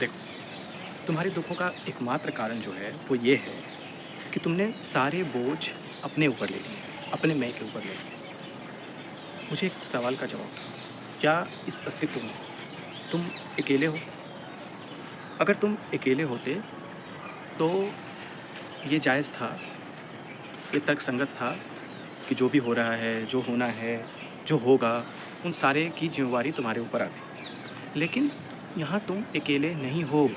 देखो, तुम्हारे दुखों का एकमात्र कारण जो है वो ये है कि तुमने सारे बोझ अपने ऊपर ले लिए, अपने मैं के ऊपर ले लिए। मुझे एक सवाल का जवाब दो, क्या इस अस्तित्व में तुम अकेले हो? अगर तुम अकेले होते तो ये जायज़ था, ये तर्कसंगत था कि जो भी हो रहा है, जो होना है, जो होगा, उन सारे की ज़िम्मेवारी तुम्हारे ऊपर आती। लेकिन यहाँ तुम अकेले नहीं हो,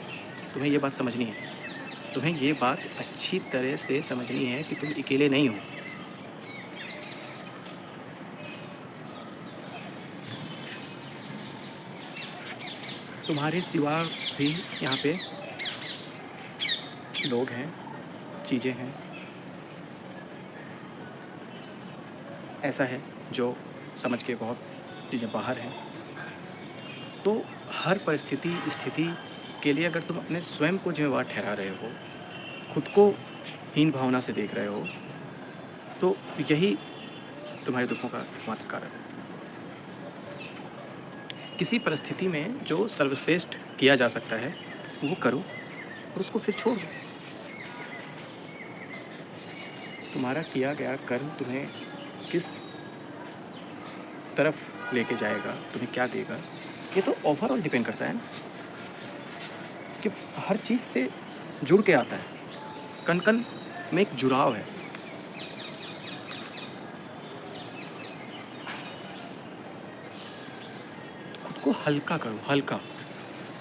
तुम्हें ये बात समझनी है। तुम्हें ये बात अच्छी तरह से समझनी है कि तुम अकेले नहीं हो। तुम्हारे सिवा भी यहाँ पे लोग हैं, चीज़ें हैं। ऐसा है जो समझ के बहुत चीज़ें बाहर हैं। तो हर परिस्थिति, स्थिति के लिए अगर तुम अपने स्वयं को ज़िम्मेवार ठहरा रहे हो, खुद को हीन भावना से देख रहे हो, तो यही तुम्हारे दुखों का एकमात्र कारण है। किसी परिस्थिति में जो सर्वश्रेष्ठ किया जा सकता है, वो करो और उसको फिर छोड़ दो। तुम्हारा किया गया कर्म तुम्हें किस तरफ लेके जाएगा, तुम्हें क्या देगा, ये तो ओवरऑल डिपेंड करता है ना, कि हर चीज़ से जुड़ के आता है। कण-कण में एक जुड़ाव है। खुद को हल्का करो, हल्का।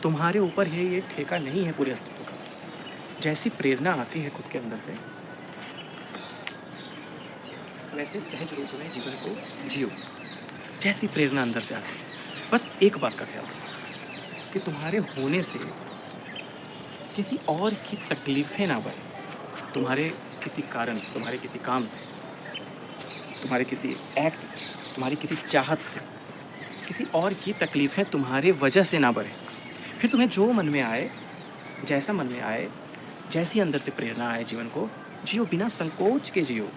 तुम्हारे ऊपर है ये ठेका नहीं है पूरे अस्तित्व का। जैसी प्रेरणा आती है खुद के अंदर से, वैसे सहज रूप में जीवन को जियो। जैसी प्रेरणा अंदर से आती है, बस एक बात का ख्याल रखो कि तुम्हारे होने से किसी और की तकलीफ़ें ना बढ़ें। तुम्हारे किसी कारण, तुम्हारे किसी काम से, तुम्हारे किसी एक्ट से, तुम्हारी किसी चाहत से, किसी और की तकलीफ़ें तुम्हारे वजह से ना बढ़ें। फिर तुम्हें जो मन में आए, जैसा मन में आए, जैसी अंदर से प्रेरणा आए जीवन को जियो, बिना संकोच के जियो।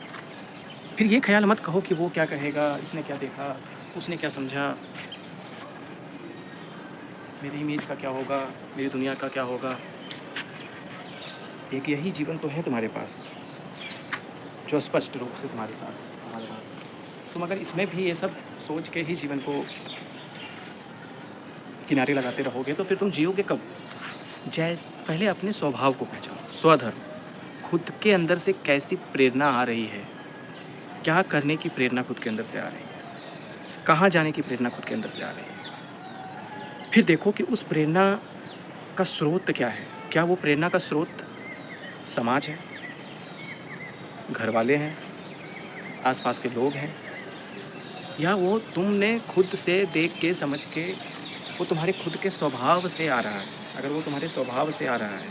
फिर ये ख़्याल मत कहो कि वो क्या कहेगा, इसने क्या देखा, उसने क्या समझा, मेरी इमेज का क्या होगा, मेरी दुनिया का क्या होगा। एक यही जीवन तो है तुम्हारे पास, जो स्पष्ट रूप से तुम्हारे साथ, तुम्हारे साथ। तुम अगर इसमें भी ये सब सोच के ही जीवन को किनारे लगाते रहोगे तो फिर तुम जियोगे कब? पहले अपने स्वभाव को पहचानो, स्वधर्म। खुद के अंदर से कैसी प्रेरणा आ रही है, क्या करने की प्रेरणा खुद के अंदर से आ रही है, कहाँ जाने की प्रेरणा खुद के अंदर से आ रही है। फिर देखो कि उस प्रेरणा का स्रोत क्या है। क्या वो प्रेरणा का स्रोत समाज है, घर वाले हैं, आस-पास के लोग हैं, या वो तुमने खुद से देख के, समझ के, वो तुम्हारे खुद के स्वभाव से आ रहा है। अगर वो तुम्हारे स्वभाव से आ रहा है,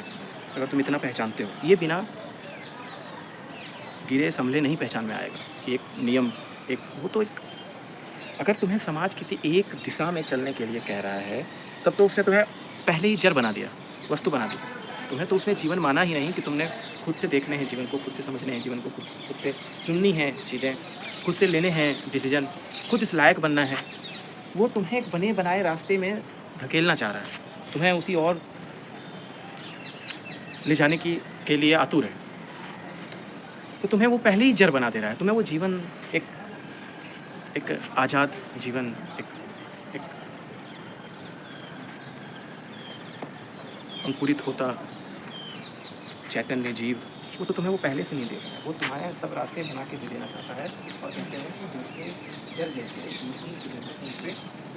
अगर तुम इतना पहचानते हो, ये बिना गिरे संभले नहीं पहचान में आएगा कि एक नियम, एक वो तो एक, अगर तुम्हें समाज किसी एक दिशा में चलने के लिए कह रहा है, तब तो उसने तुम्हें पहले ही जड़ बना दिया, वस्तु बना दी। तुम्हें तो उसने जीवन माना ही नहीं कि तुमने खुद से देखने हैं जीवन को, खुद से समझने हैं जीवन को, खुद से चुननी है चीज़ें, खुद से लेने हैं डिसीजन, खुद इस लायक बनना है। वो तुम्हें एक बने बनाए रास्ते में धकेलना चाह रहा है, तुम्हें उसी और ले जाने के लिए आतुर है। तो तुम्हें वो पहले ही जड़ बना दे रहा है, तुम्हें वो जीवन एक एक आज़ाद जीवन, एक एक अंकुरित होता चैतन्य जीव, वो तो तुम्हें वो पहले से नहीं दे रहा है। वो तुम्हारे सब रास्ते बना के दे देना चाहता है और कहते हैं कि जिनके जड़ जैसे दूसरों की जरूरतों पे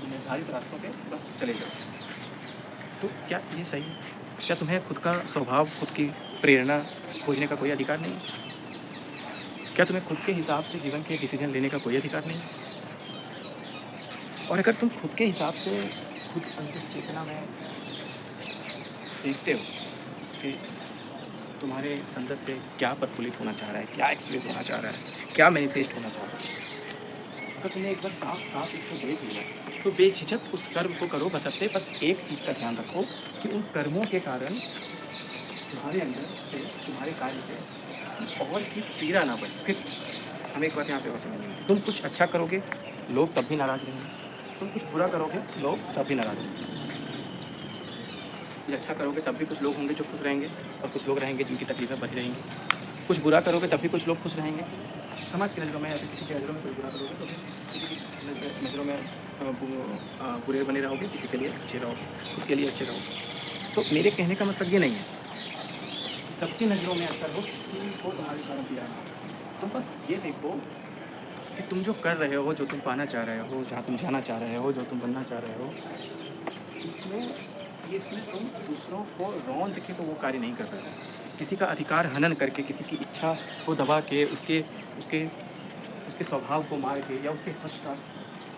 निर्धारित रास्तों पे बस चले जाओ। तो क्या ये सही है? क्या तुम्हें खुद का स्वभाव, खुद की प्रेरणा खोजने का कोई अधिकार नहीं है? क्या तुम्हें खुद के हिसाब से जीवन के डिसीजन लेने का कोई अधिकार नहीं है? और अगर तुम खुद के हिसाब से खुद अंतर चेतना में देखते हो कि तुम्हारे अंदर से क्या प्रफुल्लित होना चाह रहा है, क्या एक्सप्रेस होना चाह रहा है, क्या मैनिफेस्ट होना चाह रहा है, अगर तुमने एक बार साफ-साफ इसको देख लिया, तो बेझिझक उस कर्म को करो। बस एक चीज़ का ध्यान रखो कि उन कर्मों के कारण तुम्हारे अंदर से, तुम्हारे कार्य से किसी और की पीड़ा ना बने। फिर हमें एक बात यहाँ पे और समझनी है, तुम कुछ अच्छा करोगे, लोग तब भी नाराज़ रहेंगे। तुम कुछ बुरा करोगे, लोग तब भी नाराज़ रहेंगे। कुछ अच्छा करोगे तब भी कुछ लोग होंगे जो खुश रहेंगे और कुछ लोग रहेंगे जिनकी तकलीफ़ें बढ़ी रहेंगी। कुछ बुरा करोगे तब भी कुछ लोग खुश रहेंगे। समाज की नज़रों में या फिर किसी की नज़रों में कुछ बुरा करोगे तो फिर किसी की नज़रों में बुरे बने रहोगे, किसी के लिए अच्छे रहोगे, खुद के लिए अच्छे रहोगे। तो मेरे कहने का मतलब ये नहीं है कि सबकी नज़रों में अच्छा रहो, किसी को तुम्हारे कारण बुरा ना हो। तुम बस ये देखो कि तुम जो कर रहे हो, जो तुम पाना चाह रहे हो, जहाँ तुम जाना चाह रहे हो, जो तुम बनना चाह रहे हो, इसमें तुम दूसरों को रौंद के तो वो कार्य नहीं कर रहे हो। किसी का अधिकार हनन करके, किसी की इच्छा को दबा के, उसके उसके स्वभाव को मार के या उसके हक का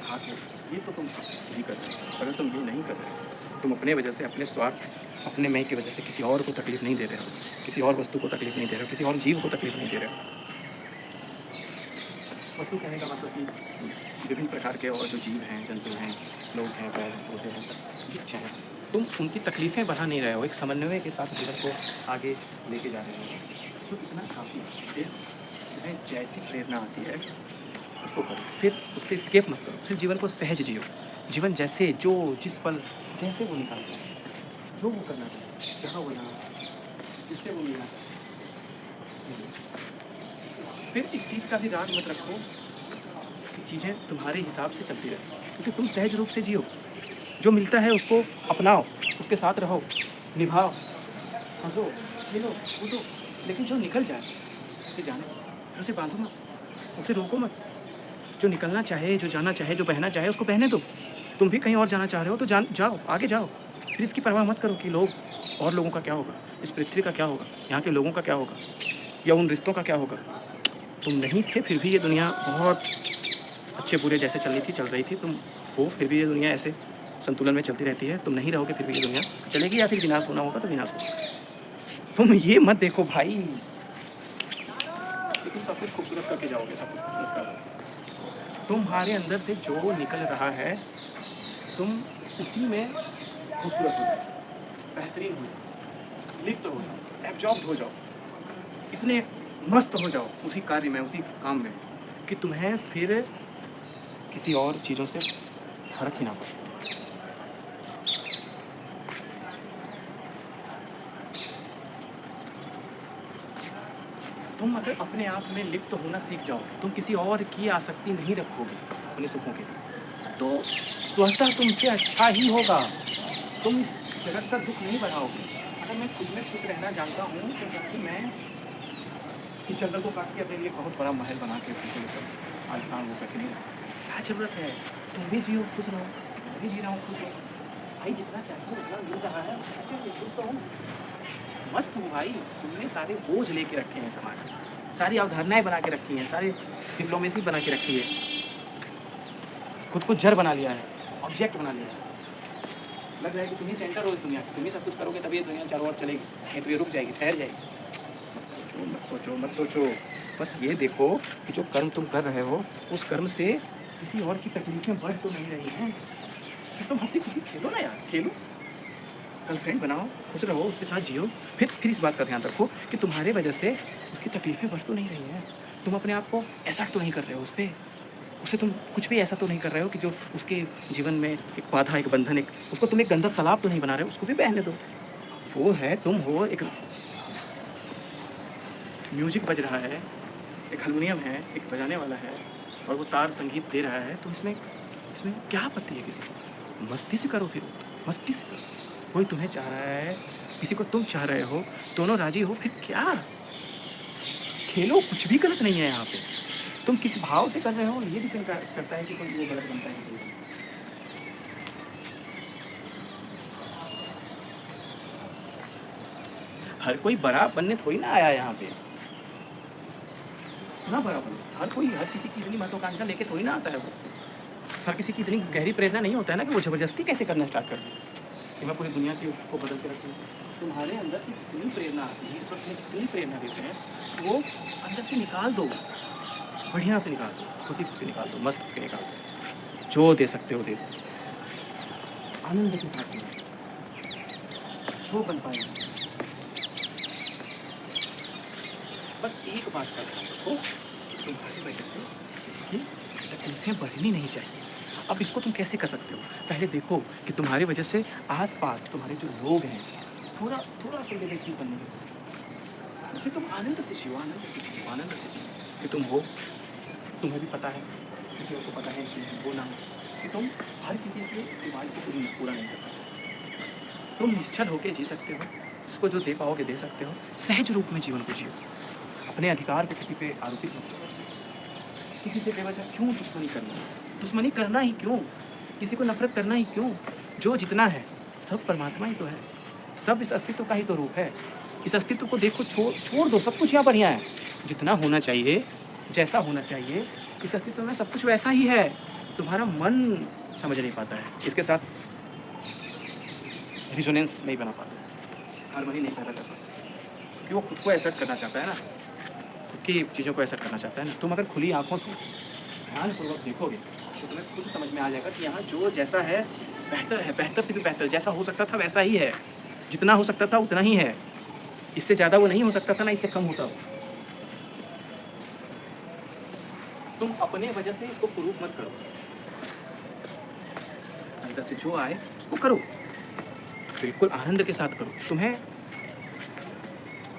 खा के, ये तो तुम नहीं कर रहे हो। अगर तुम ये नहीं कर रहे हो, तुम अपने वजह से, अपने स्वार्थ, अपने मैं की वजह से किसी और को तकलीफ़ नहीं दे रहे हो, किसी और वस्तु को तकलीफ़ नहीं दे रहे हो, किसी और जीव को तकलीफ़ नहीं दे रहे हो। पशु कहने का मतलब कि विभिन्न प्रकार के और जो जीव हैं, जंतु हैं, लोग हैं, पेड़ पौधे हैं, वृक्ष हैं, तुम उनकी तकलीफ़ें बढ़ा नहीं रहे हो, एक समन्वय के साथ जीवन को आगे लेके जा रहे हो। तो इतना काफ़ी है। फिर तुम्हें जैसी प्रेरणा आती है उसको करो, फिर उससे स्केप मत करो, फिर जीवन को सहज जियो। जीवन जैसे जो जिस पल जैसे वो निकालता है, जो वो करना चाहे, जहाँ वो जाना चाहे, जिससे वो मिलना चाहे। फिर इस चीज़ का भी राग मत रखो कि चीज़ें तुम्हारे हिसाब से चलती रहें, क्योंकि तुम सहज रूप से जियो। जो मिलता है उसको अपनाओ, उसके साथ रहो, निभाओ, हँसो, खेलो, कूदो, लेकिन जो निकल जाए उसे जाने दो, उसे बांधो मत, उसे रोको मत। जो निकलना चाहे, जो जाना चाहे, जो बहना चाहे उसको बहने दो। तुम भी कहीं और जाना चाह रहे हो तो जाओ, आगे जाओ। फिर इसकी परवाह मत करो कि लोग और लोगों का क्या होगा, इस पृथ्वी का क्या होगा, यहाँ के लोगों का क्या होगा या उन रिश्तों का क्या होगा। तुम नहीं थे फिर भी ये दुनिया बहुत अच्छे बुरे जैसे चल रही थी, चल रही थी। तुम हो फिर भी ये दुनिया ऐसे संतुलन में चलती रहती है। तुम नहीं रहोगे फिर भी ये दुनिया चलेगी, या फिर विनाश होना होगा तो विनाश होगा। तुम ये मत देखो भाई कि तुम सब कुछ खूबसूरत करके जाओगे, सब कुछ खूबसूरत करोगे। तुम्हारे अंदर से जो निकल रहा है तुम उसी में खूबसूरत हो जाओ, बेहतरीन हो जाओ, लिप्त हो जाओ, एब्जॉर्ब हो जाओ, इतने मस्त हो जाओ उसी कार्य में, उसी काम में, कि तुम्हें फिर किसी और चीज़ों से फ़र्क ही ना पड़े। तुम अगर अपने आप में लिप्त होना सीख जाओगे, तुम किसी और की आसक्ति नहीं रखोगे अपने सुखों के लिए, तो स्वतः तुमसे अच्छा ही होगा। तुम जगत का दुख नहीं बढ़ाओगे। अगर मैं खुद में खुश रहना जानता हूँ तो ताकि मैं इस जंगल को काट के अपने लिए बहुत बड़ा महल बना के अपने लेकर आलिशान वो करके नहीं रहूँ। क्या ज़रूरत है? तुम भी जियो, खुश रहो, मैं भी जी रहा हूँ, खुश रहो। भाई जितना चाहिए उतना मिल रहा है, अच्छा खुश तो हूँ, मस्त हूँ भाई। तुमने सारे बोझ लेके रखे हैं समाज में, सारी अवधारणाएँ बना के रखी हैं, सारी डिप्लोमेसी बना के रखी है, खुद को जड़ बना लिया है, ऑब्जेक्ट बना लिया है। लग रहा है कि तुम ही सेंटर हो इस दुनिया की, तुम ही सब कुछ करोगे तभी ये दुनिया चारों ओर चलेगी, नहीं तो ये रुक जाएगी, ठहर जाएगी। मत सोचो, मत सोचो, मत सोचो। बस ये देखो कि जो कर्म तुम कर रहे हो, उस कर्म से किसी और की तकलीफ़ें बढ़ तो नहीं रही हैं। कि तुम हँसी-खुशी खेलो ना यार, खेलो। गर्लफ्रेंड बनाओ, खुश रहो, उसके साथ जियो। फिर इस बात का ध्यान रखो कि तुम्हारे वजह से उसकी तकलीफ़ें बढ़ तो नहीं रही हैं। तुम अपने आप को ऐसा तो नहीं कर रहे हो उस पे। उससे तुम कुछ भी ऐसा तो नहीं कर रहे हो कि जो उसके जीवन में एक बाधा, एक बंधन, एक उसको तुम एक गंदा तालाब तो नहीं बना रहे हो, उसको भी बहने दो। वो है, तुम हो, एक म्यूज़िक बज रहा है, एक हारमोनियम है, एक बजाने वाला है और वो तार संगीत दे रहा है, तो इसमें इसमें क्या आपत्ति है किसी को? मस्ती से करो फिर, मस्ती से करो। कोई तुम्हें चाह रहा है, किसी को तुम चाह रहे हो, दोनों राज़ी हो, फिर क्या? खेलो, कुछ भी गलत नहीं है यहाँ पे। तुम किस भाव से कर रहे हो ये डिपेंड करता है कि कोई वो गलत बनता है कि सही। हर कोई बड़ा बनने थोड़ी ना आया है यहाँ पे, ना बड़ा बने। हर किसी की इतनी महत्वाकांक्षा लेके थोड़ी ना आता है वो। हर किसी की इतनी गहरी प्रेरणा नहीं होता है ना कि वो ज़बरदस्ती कैसे करना स्टार्ट कर दे कि मैं पूरी दुनिया की को बदल के रखूँ। तुम्हारे अंदर से जितनी प्रेरणा आती है, ईश्वर तुम्हें जितनी प्रेरणा देते हैं, वो अंदर से निकाल दो, बढ़िया से निकाल दो, खुशी-खुशी निकाल दो, मस्त होके निकाल दो। जो दे सकते हो दे दो, आनंद के साथ दो, जो बन पाए। बस एक बात का ध्यान रखो कि तुम्हारी वजह से किसी की तकलीफ़ें बढ़नी नहीं चाहिए। अब इसको तुम कैसे कर सकते हो? पहले देखो कि तुम्हारी वजह से आस-पास तुम्हारे जो लोग हैं, थोड़ा थोड़ा संवेदनशील बनने की, फिर तुम आनंद से जियो, आनंद से जियो, आनंद से जियो कि तुम हो, तुम्हें भी पता है, किसी और को पता है कि वो ना हो, कि तुम हर किसी के डिमांड को पूरा नहीं कर सकते। तुम निश्चल होके जी सकते हो, उसको जो दे पाओगे दे सकते हो, सहज रूप में जीवन को जियो। अपने अधिकार को किसी पे आरोपित मत करो। किसी से बेवजह क्यों दुश्मनी करना? दुश्मनी करना ही क्यों? किसी को नफ़रत करना ही क्यों? जो जितना है, सब परमात्मा ही तो है। सब इस अस्तित्व का ही तो रूप है। इस अस्तित्व को देखो, छोड़ दो, सब कुछ यहाँ बढ़िया है। जितना होना चाहिए, जैसा होना चाहिए, इस अस्तित्व में सब कुछ वैसा ही है। तुम्हारा मन समझ नहीं पाता है, इसके साथ रिजोनेंस नहीं बना पाता, हार्मनी नहीं पैदा कर पाता, क्योंकि वो खुद को एसर्ट करना चाहता है ना, खुद की चीज़ों को एसर्ट करना चाहता है ना। तुम अगर खुली आँखों से ध्यानपूर्वक देखोगे तो तुम्हें खुद समझ में आ जाएगा कि यहाँ जो जैसा है बेहतर है, बेहतर से भी बेहतर, जैसा हो सकता था वैसा ही है, जितना हो सकता था उतना ही है, इससे ज़्यादा वो नहीं हो सकता था, ना इससे कम होता हो। तुम अपने वजह से इसको कुरूप मत करो, अंदर से जो आए उसको करो, बिल्कुल आनंद के साथ करो। तुम्हें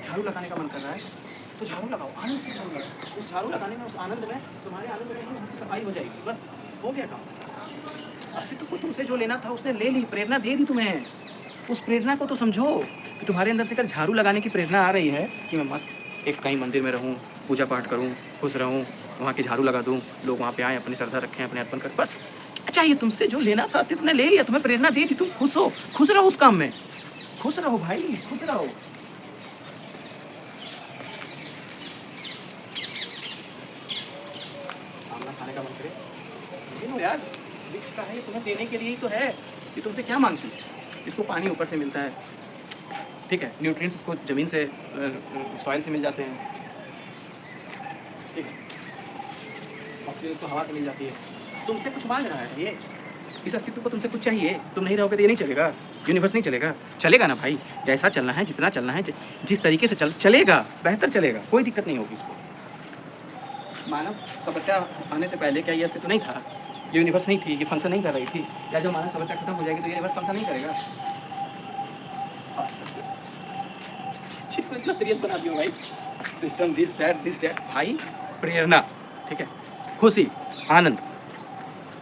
झाड़ू लगाने का मन कर रहा है तो झाड़ू लगाओ, आनंद से झाड़ू लगाओ। उस झाड़ू लगाने में, उस आनंद में, तुम्हारे आनंद में ही सफाई हो जाएगी, बस हो गया काम। अस्तित्व को तुमसे जो लेना था उसने ले ली, प्रेरणा दे दी तुम्हें। उस प्रेरणा को तो समझो कि तुम्हारे अंदर से अगर झाड़ू लगाने की प्रेरणा आ रही है कि मैं मस्त एक कहीं मंदिर में रहूँ, पूजा पाठ करूँ, खुश रहूँ, वहाँ की झाड़ू लगा दूँ, लोग वहाँ पे आएँ, अपनी श्रद्धा रखें, अपने अर्पण करें, बस चाहिए। तुमसे जो लेना था अस्तित्व ने ले लिया, तुम्हें प्रेरणा दे दी, तुम खुश हो, खुश रहो उस काम में, खुश रहो भाई, खुश रहो। खाने का मन करे, ये लो यार, वृक्ष का है, तुम्हें देने के लिए ही तो है। ये तुमसे क्या मांगती है? इसको पानी ऊपर से मिलता है, ठीक है, न्यूट्रिएंट्स इसको ज़मीन से, सॉइल से मिल जाते हैं, ठीक है, ऑक्सीजन इसको हवा से मिल जाती है। तुमसे कुछ मांग रहा है ये, इस अस्तित्व को तुमसे कुछ चाहिए, तुम नहीं रहोगे तो ये नहीं चलेगा, यूनिवर्स नहीं चलेगा। चलेगा ना भाई, जैसा चलना है, जितना चलना है, जिस तरीके से चलेगा, बेहतर चलेगा, कोई दिक्कत नहीं होगी इसको। मानव सभ्यता आने से पहले क्या ये अस्तित्व नहीं था? ये यूनिवर्स नहीं थी, ये फंक्शन नहीं कर रही थी? या जो मानव सभ्यता खत्म हो जाएगी तो ये यूनिवर्स फंक्शन नहीं करेगा? चीज़ को इतना सीरियस बना दियो भाई, सिस्टम दिस डैट भाई। प्रेरणा, ठीक है, खुशी, आनंद,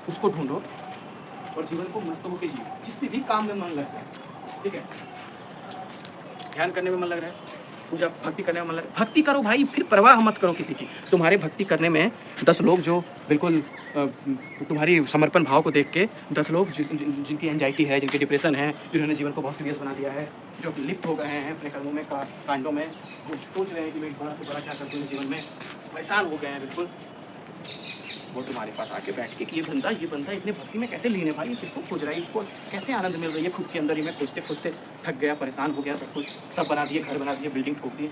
उसको ढूंढो और जीवन को मस्त होकर जियो। जिससे भी काम में मन लगता है, ठीक है, ध्यान करने में मन लग रहा है, पूजा भक्ति करने में मन लग रहा है, भक्ति करो भाई, फिर परवाह मत करो किसी की। तुम्हारे भक्ति करने में 10 लोग जो बिल्कुल तुम्हारी समर्पण भाव को देख के 10 लोग जिनकी एंजाइटी है, जिनकी डिप्रेशन है, जिन्होंने जीवन को बहुत सीरियस बना दिया है, जो लिप्त हो गए हैं अपने कर्मों में, कांडों में, जो सोच रहे हैं कि मैं बड़ा से बड़ा क्या कर दूँ जीवन में, परेशान हो गए हैं बिल्कुल, वो तुम्हारे पास आके बैठ के कि ये बंदा इतने भक्ति में कैसे लीन है भाई, किसको खोज रहा है, इसको कैसे आनंद मिल रही है खुद के अंदर ही। मैं खोजते खोजते थक गया, परेशान हो गया, सब कुछ सब बना दिए, घर बना दिए, बिल्डिंग ठोक दिए,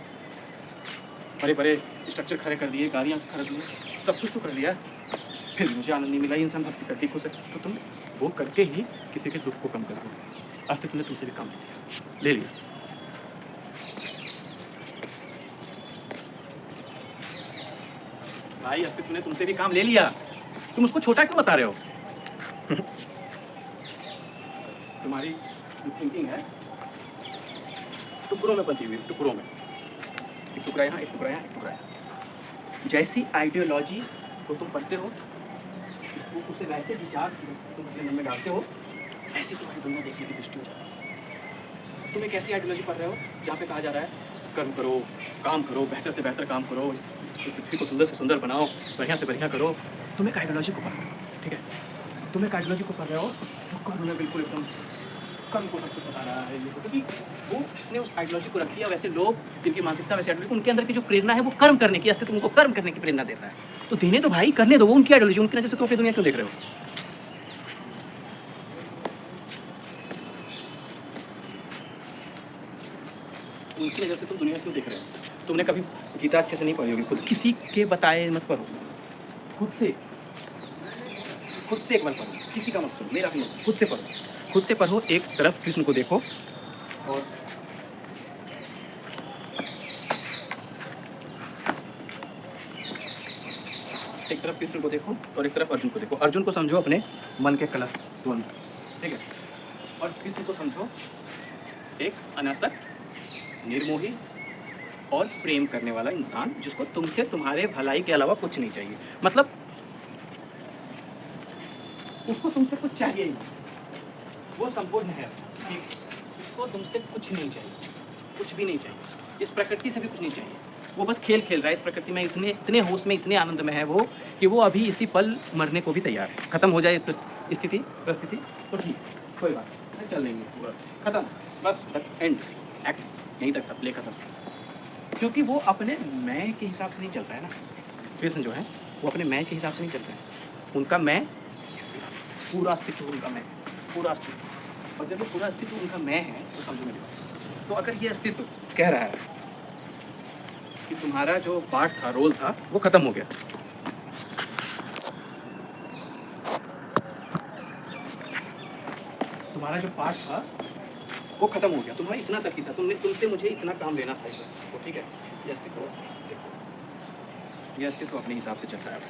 बड़े बड़े स्ट्रक्चर खड़े कर दिए, गाड़ियाँ खरीद ली, सब कुछ तो कर लिया, फिर भी मुझे आनंद नहीं मिला। इंसान भक्ति करके खुश है, तो तुम वो करके ही किसी के दुख को कम कर दो। आज तक तुमने तुमसे भी काम ले लिया। भाई अस्तित्व ने तुमसे भी काम ले लिया, तुम उसको छोटा क्यों बता रहे हो? तुम्हारी जो थिंकिंग है टुकड़ों में बची हुई, टुकड़ों में, एक टुकड़ा यहाँ, एक टुकड़ा यहाँ, एक टुकड़ा यहाँ। जैसी आइडियोलॉजी को तुम पढ़ते हो, उसको उसे वैसे विचार तुम अपने मन में डालते हो, ऐसी तुम्हारी दुनिया देखने की दृष्टि हो जाती है। तुम एक ऐसी आइडियोलॉजी पढ़ रहे हो जहाँ पे कहा जा रहा है कर्म करो, काम करो, बेहतर से बेहतर काम करो, पृथ्वी को सुंदर से सुंदर बनाओ, बढ़िया से बढ़िया करो। तुम एक आइडियोलॉजी को पढ़ रहे हो, ठीक है, तुम एक आइडियोलॉजी को पढ़ रहे हो जो कर्म में बिल्कुल एकदम कर्म को सब कुछ बता रहा है, ये क्योंकि वो उसने उस आइडियोलॉजी को रखी है। वैसे लोग जिनकी मानसिकता वैसे आइडियोलॉजी, उनके अंदर की जो प्रेरणा है वो कर्म करने की, अस्तित्व उनको कर्म करने की प्रेरणा दे रहा है। तो देने दो भाई, करने दो, वो उनकी आइडियोलॉजी, उनकी नजर से तुम अपनी दुनिया क्यों देख रहे हो? उनकी नज़र से तुम दुनिया क्यों देख रहे हो? तुमने कभी गीता अच्छे से नहीं पढ़ी होगी, खुद किसी के बताए मत पढ़ो, खुद से एक बार पढ़ो, किसी का मत सुनो, मेरा भी मत सुनो, खुद से पढ़ो, खुद से पढ़ो। एक तरफ कृष्ण को देखो और एक तरफ कृष्ण को देखो और एक तरफ अर्जुन को देखो। अर्जुन को समझो अपने मन के कलह दोनों, ठीक है? और कृष्ण को समझो एक अनासक्त, निर्मोही और प्रेम करने वाला इंसान, जिसको तुमसे तुम्हारे भलाई के अलावा कुछ नहीं चाहिए। मतलब उसको तुमसे कुछ चाहिए ही नहीं, वो संपूर्ण है, ठीक? उसको तुमसे कुछ नहीं चाहिए, कुछ भी नहीं चाहिए, इस प्रकृति से भी कुछ नहीं चाहिए। वो बस खेल खेल रहा है इस प्रकृति में, इतने इतने होश में, इतने आनंद में है वो कि वो अभी इसी पल मरने को भी तैयार है। खत्म हो जाए स्थिति परिस्थिति तो ठीक, कोई बात नहीं, चल लेंगे पूरा खत्म, बस एंड एक्ट यहीं तक था, प्ले खत्म। क्योंकि वो अपने मैं के हिसाब से नहीं चल रहा है ना। कृष्ण जो है वो अपने मैं के हिसाब से नहीं चल रहे हैं। उनका मैं पूरा अस्तित्व, उनका मैं पूरा अस्तित्व, और जब वो पूरा अस्तित्व उनका मैं है तो समझो मेरी बात। तो अगर ये अस्तित्व कह रहा है कि तुम्हारा जो पार्ट था, रोल था, वो खत्म हो गया, तुम्हारा जो पार्ट था वो खत्म हो गया, तुम्हारा इतना तक ही था, तुमसे मुझे इतना काम लेना था, तो ठीक है, ये अस्तित्व देखो, ये अस्तित्व अपने हिसाब से चल रहा है।